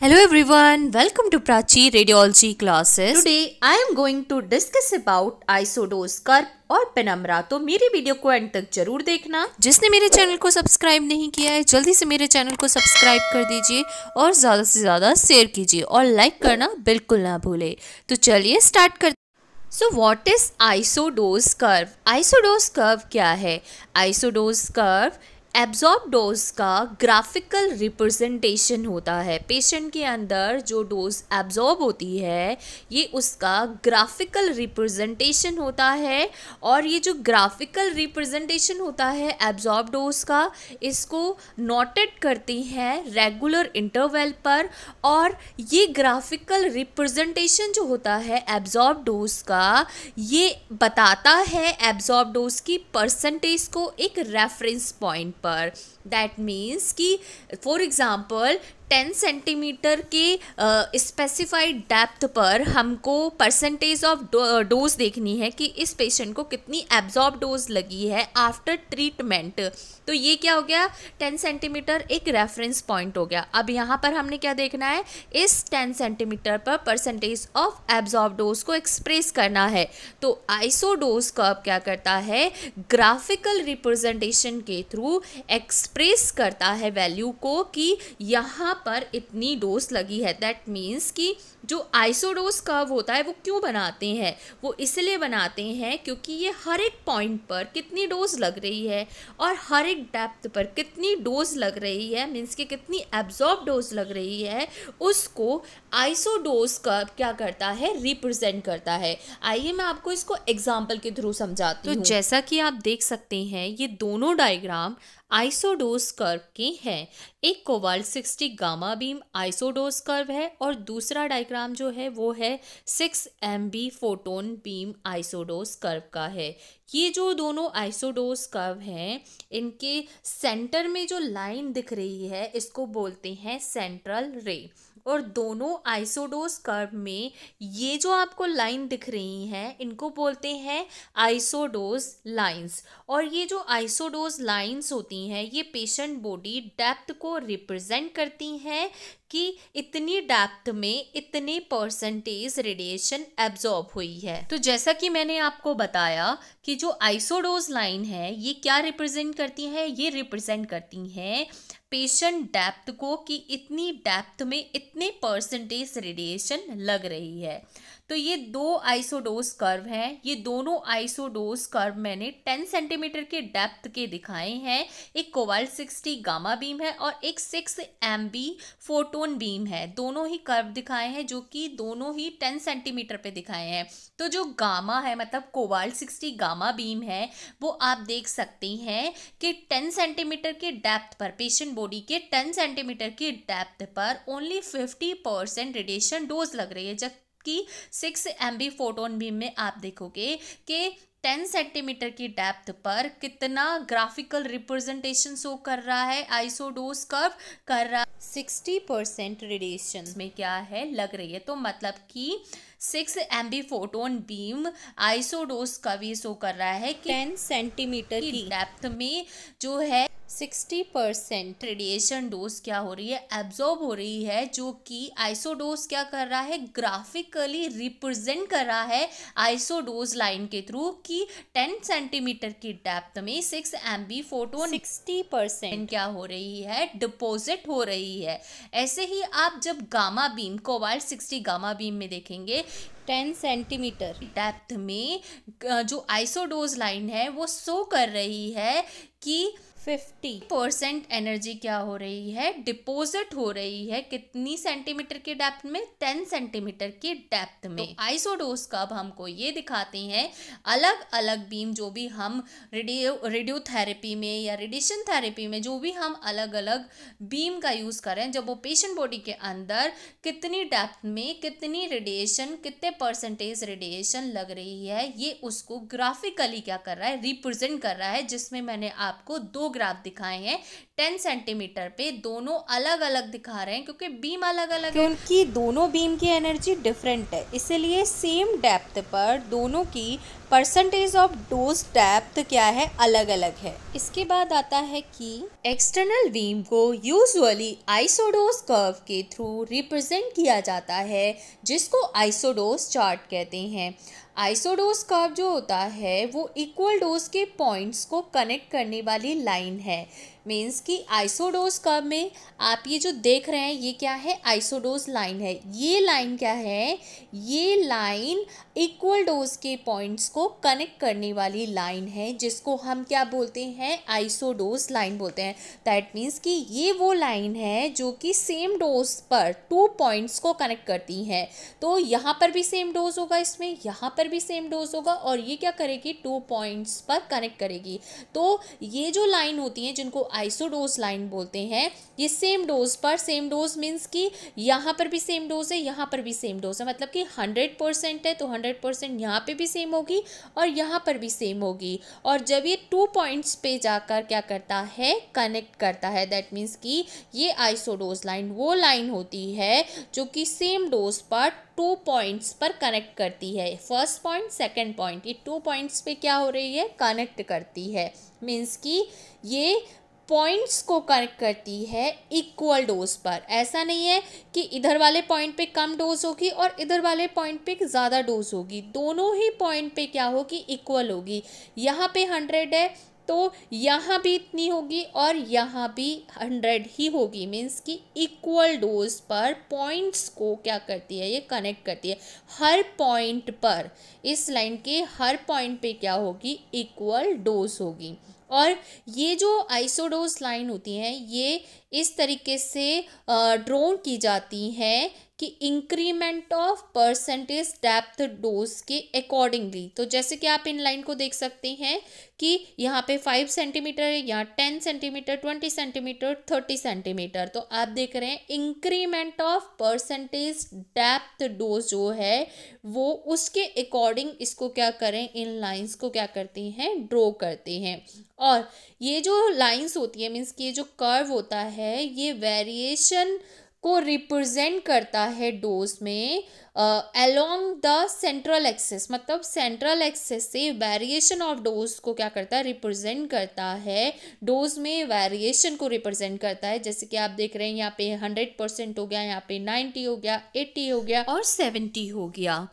Hello everyone, welcome to Prachi Radiology classes. Today I am going to discuss about isodose curve और penumbra. तो मेरी video को and तक जरूर देखना। जिसने मेरे चैनल को सब्सक्राइब नहीं किया है जल्दी से मेरे चैनल को सब्सक्राइब कर दीजिए और ज़्यादा से ज़्यादा शेयर कीजिए और लाइक करना बिल्कुल ना भूले। तो चलिए स्टार्ट करते। So what is isodose curve? Isodose curve क्या है? आइसोडोज कर्व एब्जॉर्ब डोज का ग्राफिकल रिप्रेजेंटेशन होता है। पेशेंट के अंदर जो डोज एब्जॉर्ब होती है ये उसका ग्राफिकल रिप्रेजेंटेशन होता है, और ये जो ग्राफिकल रिप्रेजेंटेशन होता है एब्जॉर्ब डोज का, इसको नोटेड करते हैं रेगुलर इंटरवल पर। और ये ग्राफिकल रिप्रेजेंटेशन जो होता है एब्जॉर्ब डोज का, ये बताता है एब्जॉर्ब डोज की परसेंटेज को एक रेफरेंस पॉइंट पर। दैट मीन्स कि फॉर एग्जाम्पल 10 सेंटीमीटर के स्पेसिफाइड डेप्थ पर हमको परसेंटेज ऑफ डोज देखनी है कि इस पेशेंट को कितनी एब्जॉर्ब डोज लगी है आफ्टर ट्रीटमेंट। तो ये क्या हो गया, 10 सेंटीमीटर एक रेफरेंस पॉइंट हो गया। अब यहाँ पर हमने क्या देखना है, इस 10 सेंटीमीटर पर परसेंटेज ऑफ एब्जॉर्ब डोज को एक्सप्रेस करना है। तो आइसोडोज कर्व क्या करता है, ग्राफिकल रिप्रेजेंटेशन के थ्रू एक्सप्रेस करता है वैल्यू को कि यहाँ पर इतनी डोज लगी है। दैट मीन्स कि जो आइसोडोज कर्व होता है वो क्यों बनाते हैं, वो इसलिए बनाते हैं क्योंकि ये हर एक पॉइंट पर कितनी डोज लग रही है और हर एक डेप्थ पर कितनी डोज लग रही है, मीन्स कि कितनी एब्जॉर्ब डोज लग रही है, उसको आइसोडोज कर्व क्या करता है, रिप्रेजेंट करता है। आइए मैं आपको इसको एग्जाम्पल के थ्रू समझाती हूँ। तो जैसा कि आप देख सकते हैं ये दोनों डायग्राम आइसोडोज कर्व के हैं। एक कोबाल्ट 60 गामा बीम आइसोडोज कर्व है और दूसरा डायग्राम जो है वो है 6 MB फोटोन बीम आइसोडोज कर्व का है। ये जो दोनों आइसोडोज कर्व हैं, इनके सेंटर में जो लाइन दिख रही है इसको बोलते हैं सेंट्रल रे। और दोनों आइसोडोज कर्व में ये जो आपको लाइन दिख रही हैं इनको बोलते हैं आइसोडोज लाइंस। और ये जो आइसोडोज लाइंस होती हैं ये पेशेंट बॉडी डेप्थ को रिप्रेजेंट करती हैं कि इतनी डेप्थ में इतने परसेंटेज रेडिएशन एब्जॉर्ब हुई है। तो जैसा कि मैंने आपको बताया कि जो आइसोडोज लाइन है ये क्या रिप्रेजेंट करती है, ये रिप्रेजेंट करती हैं पेशेंट डेप्थ को कि इतनी डेप्थ में इतने परसेंटेज रेडिएशन लग रही है। तो ये दो आइसोडोज कर्व हैं, ये दोनों आइसोडोज कर्व मैंने 10 सेंटीमीटर के डेप्थ के दिखाए हैं। एक कोबाल्ट 60 गामा बीम है और एक 6 MB फोटोन बीम है। दोनों ही कर्व दिखाए हैं जो कि दोनों ही 10 सेंटीमीटर पे दिखाए हैं। तो जो गामा है मतलब कोबाल्ट 60 गामा बीम है वो आप देख सकते हैं कि 10 सेंटीमीटर के डेप्थ पर, पेशेंट बॉडी के 10 सेंटीमीटर की डेप्थ पर ओनली 50% रेडिएशन डोज लग रही है, जबकि 6 MB फोटोन बीम में आप देखोगे कि 10 सेंटीमीटर की डेप्थ पर कितना ग्राफिकल रिप्रेजेंटेशन शो कर रहा है, आइसोडोज कर्व कर रहा है 60% रेडिएशन में क्या है लग रही है। तो मतलब कि 6 MB फोटोन बीम आइसोडोज कर्व ये शो कर रहा है कि 10 सेंटीमीटर की डेप्थ में जो है 60% रेडिएशन डोज क्या हो रही है, एब्जॉर्ब हो रही है, जो कि आइसोडोज क्या कर रहा है, ग्राफिकली रिप्रेजेंट कर रहा है आइसोडोज लाइन के थ्रू कि 10 सेंटीमीटर की डेप्थ में 6 MB फोटोन 60% क्या हो रही है, डिपॉजिट हो रही है। ऐसे ही आप जब gamma beam cobalt 60 gamma beam में देखेंगे 10 सेंटीमीटर डेप्थ में जो आइसोडोज लाइन है वो शो कर रही है कि 50% एनर्जी क्या हो रही है, डिपॉजिट हो रही है कितनी सेंटीमीटर के डेप्थ में, 10 सेंटीमीटर की डेप्थ में। तो आइसोडोज कर्व हमको ये दिखाते हैं अलग अलग बीम जो भी हम रेडियोथेरेपी में या रेडिएशन थेरेपी में जो भी हम अलग अलग बीम का यूज़ करें, जब वो पेशेंट बॉडी के अंदर कितनी डेप्थ में कितनी रेडिएशन, कितने परसेंटेज रेडिएशन लग रही है, ये उसको ग्राफिकली क्या कर रहा है, रिप्रेजेंट कर रहा है। जिसमें मैंने आपको दो ग्राफ दिखाए हैं 10 सेंटीमीटर पे, दोनों अलग अलग दिखा रहे हैं क्योंकि बीम अलग अलग है, उनकी दोनों बीम की एनर्जी डिफरेंट है, इसलिए सेम डेप्थ पर दोनों की परसेंटेज ऑफ डोज डेप्थ क्या है, अलग अलग है। इसके बाद आता है कि एक्सटर्नल बीम को यूजुअली आइसोडोज कर्व के थ्रू रिप्रेजेंट किया जाता है, जिसको आइसोडोज चार्ट कहते हैं। आइसोडोज कर्व जो होता है वो इक्वल डोज के पॉइंट्स को कनेक्ट करने वाली लाइन है। मीन्स कि आइसोडोज कर्व में आप ये जो देख रहे हैं ये क्या है, आइसोडोज लाइन है। ये लाइन क्या है, ये लाइन इक्वल डोज के पॉइंट्स को कनेक्ट करने वाली लाइन है, जिसको हम क्या बोलते हैं, आइसोडोज लाइन बोलते हैं। दैट मीन्स कि ये वो लाइन है जो कि सेम डोज पर 2 पॉइंट्स को कनेक्ट करती है। तो यहाँ पर भी सेम डोज होगा, इसमें यहाँ पर भी सेम डोज होगा, और ये क्या करेगी, 2 पॉइंट्स पर कनेक्ट करेगी। तो ये जो लाइन होती है जिनको आइसोडोज लाइन बोलते हैं, ये सेम डोज पर, सेम डोज मीन्स कि यहाँ पर भी सेम डोज है, यहाँ पर भी सेम डोज है, मतलब कि 100% है तो 100% यहाँ पे भी सेम होगी और यहाँ पर भी सेम होगी। और जब ये 2 पॉइंट्स पे जाकर क्या करता है, कनेक्ट करता है, दैट मीन्स कि ये आइसोडोज लाइन वो लाइन होती है जो कि सेम डोज पर 2 पॉइंट्स पर कनेक्ट करती है। फर्स्ट पॉइंट, सेकंड पॉइंट, ये 2 पॉइंट्स पे क्या हो रही है, कनेक्ट करती है। मीन्स कि ये पॉइंट्स को कनेक्ट करती है इक्वल डोज पर। ऐसा नहीं है कि इधर वाले पॉइंट पे कम डोज होगी और इधर वाले पॉइंट पे ज़्यादा डोज होगी, दोनों ही पॉइंट पे क्या होगी, इक्वल होगी। यहाँ पे 100 है तो यहाँ भी इतनी होगी और यहाँ भी 100 ही होगी। मीन्स कि इक्वल डोज पर पॉइंट्स को क्या करती है, ये कनेक्ट करती है। हर पॉइंट पर, इस लाइन के हर पॉइंट पे क्या होगी, इक्वल डोज होगी। और ये जो आइसोडोज लाइन होती हैं ये इस तरीके से ड्रॉ की जाती हैं कि increment of percentage depth dose के अकॉर्डिंगली। तो जैसे कि आप इन लाइन को देख सकते हैं कि यहाँ पे 5 सेंटीमीटर है, यहाँ 10 सेंटीमीटर, 20 सेंटीमीटर, 30 सेंटीमीटर। तो आप देख रहे हैं increment of percentage depth dose जो है वो उसके अकॉर्डिंग इसको क्या करें, इन लाइंस को क्या करते हैं, ड्रॉ करते हैं। और ये जो लाइंस होती है, मीन्स कि ये जो कर्व होता है ये वेरिएशन को रिप्रेजेंट करता है डोज में अलोंग द सेंट्रल एक्सिस, मतलब सेंट्रल एक्सिस से वेरिएशन ऑफ डोज को क्या करता है, रिप्रेजेंट करता है। डोज में वेरिएशन को रिप्रेजेंट करता है। जैसे कि आप देख रहे हैं यहाँ पे 100% हो गया, यहाँ पे 90 हो गया, 80 हो गया और 70 हो गया।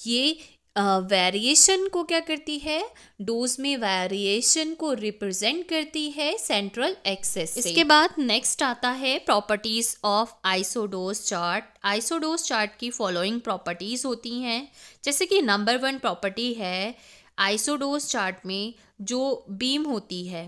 ये वेरिएशन को क्या करती है, डोज में वेरिएशन को रिप्रेजेंट करती है सेंट्रल एक्सिस से। इसके बाद नेक्स्ट आता है प्रॉपर्टीज ऑफ आइसोडोज चार्ट। आइसोडोज चार्ट की फॉलोइंग प्रॉपर्टीज होती हैं। जैसे कि नंबर 1 प्रॉपर्टी है, आइसोडोज चार्ट में जो बीम होती है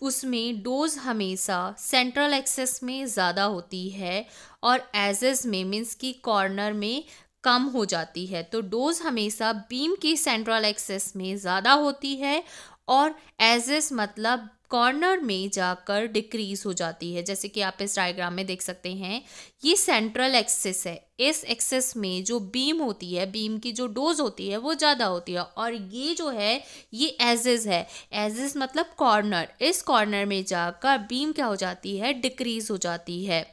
उसमें डोज हमेशा सेंट्रल एक्सिस में ज़्यादा होती है और एजेस में, मीन्स की कॉर्नर में कम हो जाती है। तो डोज हमेशा बीम की सेंट्रल एक्सिस में ज़्यादा होती है और एजेस मतलब कॉर्नर में जाकर डिक्रीज हो जाती है। जैसे कि आप इस डायग्राम में देख सकते हैं, ये सेंट्रल एक्सिस है, इस एक्सिस में जो बीम होती है, बीम की जो डोज होती है वो ज़्यादा होती है, और ये जो है ये एजेस है, एजेस मतलब कॉर्नर, इस कॉर्नर में जाकर बीम क्या हो जाती है, डिक्रीज हो जाती है।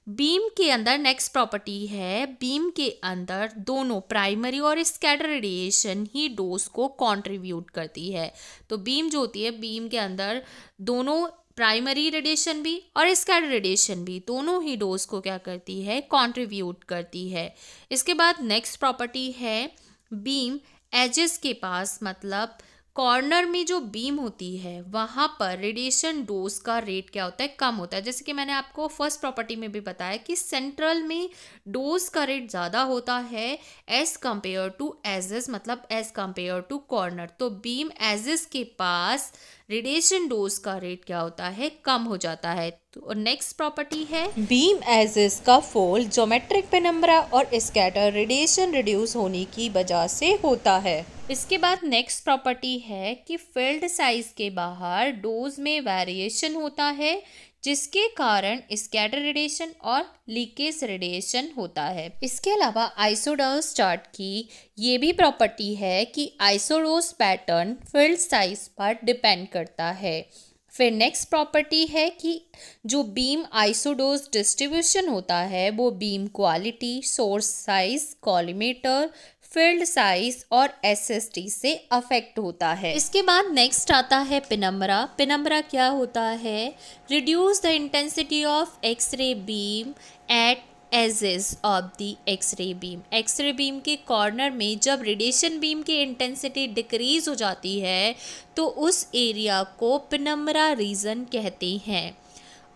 बीम के अंदर नेक्स्ट प्रॉपर्टी है, बीम के अंदर दोनों प्राइमरी और स्कैटर रेडिएशन ही डोज को कंट्रीब्यूट करती है। तो बीम जो होती है, बीम के अंदर दोनों प्राइमरी रेडिएशन भी और स्कैटर रेडिएशन भी, दोनों ही डोज को क्या करती है, कंट्रीब्यूट करती है। इसके बाद नेक्स्ट प्रॉपर्टी है, बीम एजेस के पास मतलब कॉर्नर में जो बीम होती है वहाँ पर रेडिएशन डोज का रेट क्या होता है, कम होता है। जैसे कि मैंने आपको फर्स्ट प्रॉपर्टी में भी बताया कि सेंट्रल में डोज का रेट ज़्यादा होता है एज कंपेयर टू एजेस, मतलब एज कंपेयर टू कॉर्नर। तो बीम एजेस के पास रेडिएशन डोज का रेट क्या होता है, कम हो जाता है। तो नेक्स्ट प्रॉपर्टी है, बीम एजेस का फॉल ज्योमेट्रिक पेनम्ब्रा और स्कैटर रेडिएशन रिड्यूस होने की वजह से होता है। इसके बाद नेक्स्ट प्रॉपर्टी है कि फील्ड साइज के बाहर डोज में वेरिएशन होता है जिसके कारण स्कैटर रेडिएशन और लीकेज रेडिएशन होता है। इसके अलावा आइसोडोज चार्ट की ये भी प्रॉपर्टी है कि आइसोडोज पैटर्न फील्ड साइज पर डिपेंड करता है। फिर नेक्स्ट प्रॉपर्टी है कि जो बीम आइसोडोज डिस्ट्रीब्यूशन होता है वो beam quality, source size, collimator, field size और एसएसटी से अफेक्ट होता है। इसके बाद नेक्स्ट आता है पेनम्बरा। पेनम्बरा क्या होता है? Reduce the intensity of X ray beam at edges of the X ray beam. X ray beam के कॉर्नर में जब रेडिएशन बीम की इंटेंसिटी डिक्रीज हो जाती है तो उस एरिया को पेनम्बरा रीजन कहते हैं।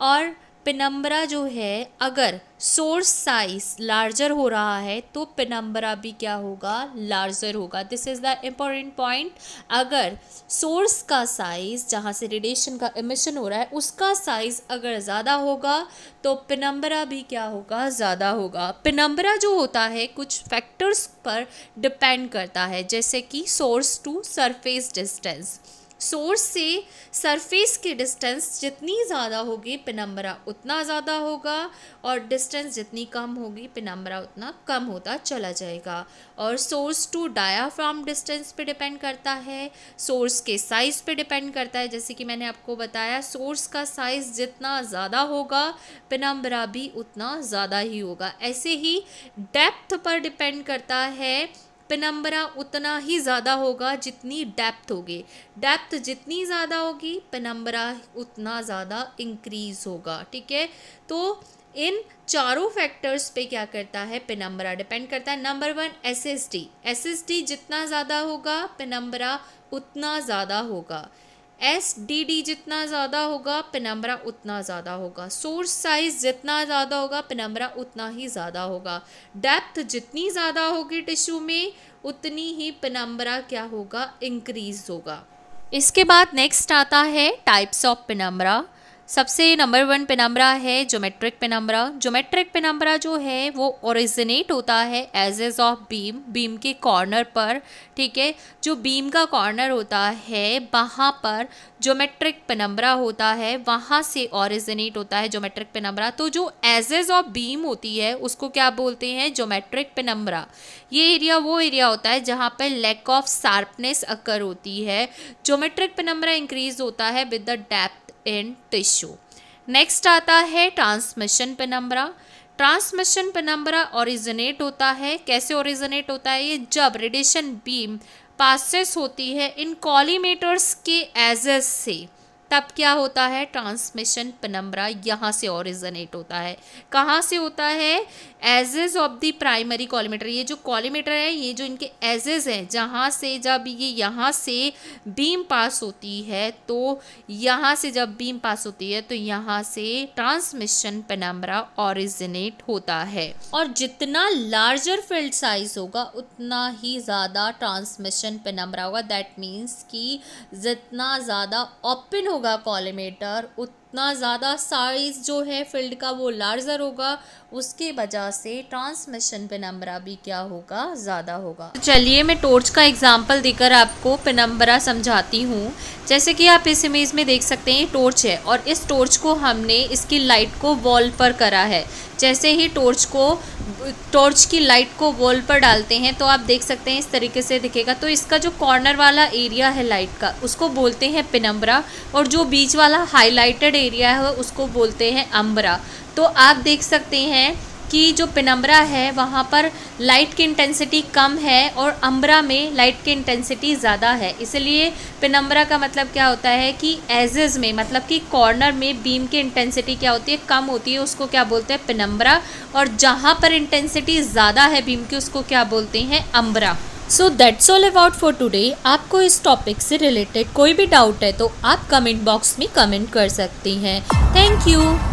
और पेनम्बरा जो है अगर सोर्स साइज लार्जर हो रहा है तो पेनम्बरा भी क्या होगा? लार्जर होगा। This is the important point. अगर सोर्स का साइज जहाँ से रेडिएशन का एमिशन हो रहा है उसका साइज अगर ज़्यादा होगा तो पेनम्बरा भी क्या होगा? ज़्यादा होगा। पेनम्बरा जो होता है कुछ फैक्टर्स पर डिपेंड करता है, जैसे कि source to surface distance. Source से सरफेस की डिस्टेंस जितनी ज़्यादा होगी पेनम्बरा उतना ज़्यादा होगा, और डिस्टेंस जितनी कम होगी पेनम्बरा उतना कम होता चला जाएगा। और सोर्स टू डायाफ्राम डिस्टेंस पे डिपेंड करता है, सोर्स के साइज़ पे डिपेंड करता है। जैसे कि मैंने आपको बताया सोर्स का साइज़ जितना ज़्यादा होगा पेनम्बरा भी उतना ज़्यादा ही होगा। ऐसे ही डेप्थ पर डिपेंड करता है, पेनम्बरा उतना ही ज़्यादा होगा जितनी डेप्थ होगी। डेप्थ जितनी ज़्यादा होगी पेनम्बरा उतना ज़्यादा इंक्रीज़ होगा। ठीक है, तो इन चारों फैक्टर्स पे क्या करता है? पेनम्बरा डिपेंड करता है। Number 1 SST. एसएसटी जितना ज़्यादा होगा पेनम्बरा उतना ज़्यादा होगा। एसडीडी जितना ज़्यादा होगा पेनम्बरा उतना ज़्यादा होगा। सोर्स साइज जितना ज़्यादा होगा पेनम्बरा उतना ही ज़्यादा होगा। डेप्थ जितनी ज़्यादा होगी टिश्यू में उतनी ही पेनम्बरा क्या होगा? इंक्रीज होगा। इसके बाद नेक्स्ट आता है टाइप्स ऑफ पेनम्बरा। सबसे नंबर 1 पेनम्बरा है ज्योमेट्रिक पेनम्बरा। ज्योमेट्रिक पेनम्बरा जो है वो ओरिजिनेट होता है एजेस ऑफ बीम, बीम के कॉर्नर पर। ठीक है, जो बीम का कॉर्नर होता है वहाँ पर ज्योमेट्रिक पेनम्बरा होता है, वहाँ से ओरिजिनेट होता है ज्योमेट्रिक पेनम्बरा। तो जो एजेस ऑफ बीम होती है उसको क्या बोलते हैं? Geometric penumbra. ये एरिया वो एरिया होता है जहाँ पर लैक ऑफ शार्पनेस अकर होती है। ज्योमेट्रिक पेनम्बरा इंक्रीज होता है with the depth in tissue. Next आता है transmission penumbra. Transmission penumbra originate होता है, कैसे ओरिजिनेट होता है? ये जब रेडिएशन बीम पासेस होती है इन कॉलीमेटर्स के एजेस से, तब क्या होता है? ट्रांसमिशन पेनम्बरा यहाँ से ओरिजिनेट होता है। कहाँ से होता है? Edges of the primary collimator. ये जो कॉलीमेटर है ये जो इनके एजेस हैं जहाँ से जब ये यहाँ से बीम पास होती है तो यहाँ से जब बीम पास होती है तो यहाँ से ट्रांसमिशन पेनम्बरा ओरिजिनेट होता है। और जितना लार्जर फील्ड साइज होगा उतना ही ज़्यादा ट्रांसमिशन पेनम्बरा होगा। दैट मीन्स कि जितना ज़्यादा ओपन होगा कॉलीमेटर उतना ज़्यादा साइज जो है फील्ड का वो लार्जर होगा, उसके वजह से ट्रांसमिशन पेनम्बरा भी क्या होगा? ज़्यादा होगा। चलिए मैं टॉर्च का एग्जांपल देकर आपको पेनम्बरा समझाती हूँ। जैसे कि आप इस इमेज में देख सकते हैं टॉर्च है और इस टॉर्च को हमने इसकी लाइट को वॉल पर करा है। जैसे ही टॉर्च की लाइट को वॉल पर डालते हैं तो आप देख सकते हैं इस तरीके से दिखेगा। तो इसका जो कॉर्नर वाला एरिया है लाइट का उसको बोलते हैं पेनम्बरा, और जो बीच वाला हाईलाइटेड एरिया है उसको बोलते हैं अम्बरा। तो आप देख सकते हैं कि जो पेनम्बरा है वहाँ पर लाइट की इंटेंसिटी कम है और अम्बरा में लाइट की इंटेंसिटी ज़्यादा है। इसलिए पेनम्बरा का मतलब क्या होता है कि एजेस में, मतलब कि कॉर्नर में बीम की इंटेंसिटी क्या होती है? कम होती है, उसको क्या बोलते हैं? पेनम्बरा। और जहाँ पर इंटेंसिटी ज़्यादा है बीम की उसको क्या बोलते हैं? अम्बरा। So that's all about for today. आपको इस टॉपिक से रिलेटेड कोई भी डाउट है तो आप कमेंट बॉक्स में कमेंट कर सकती हैं। Thank you.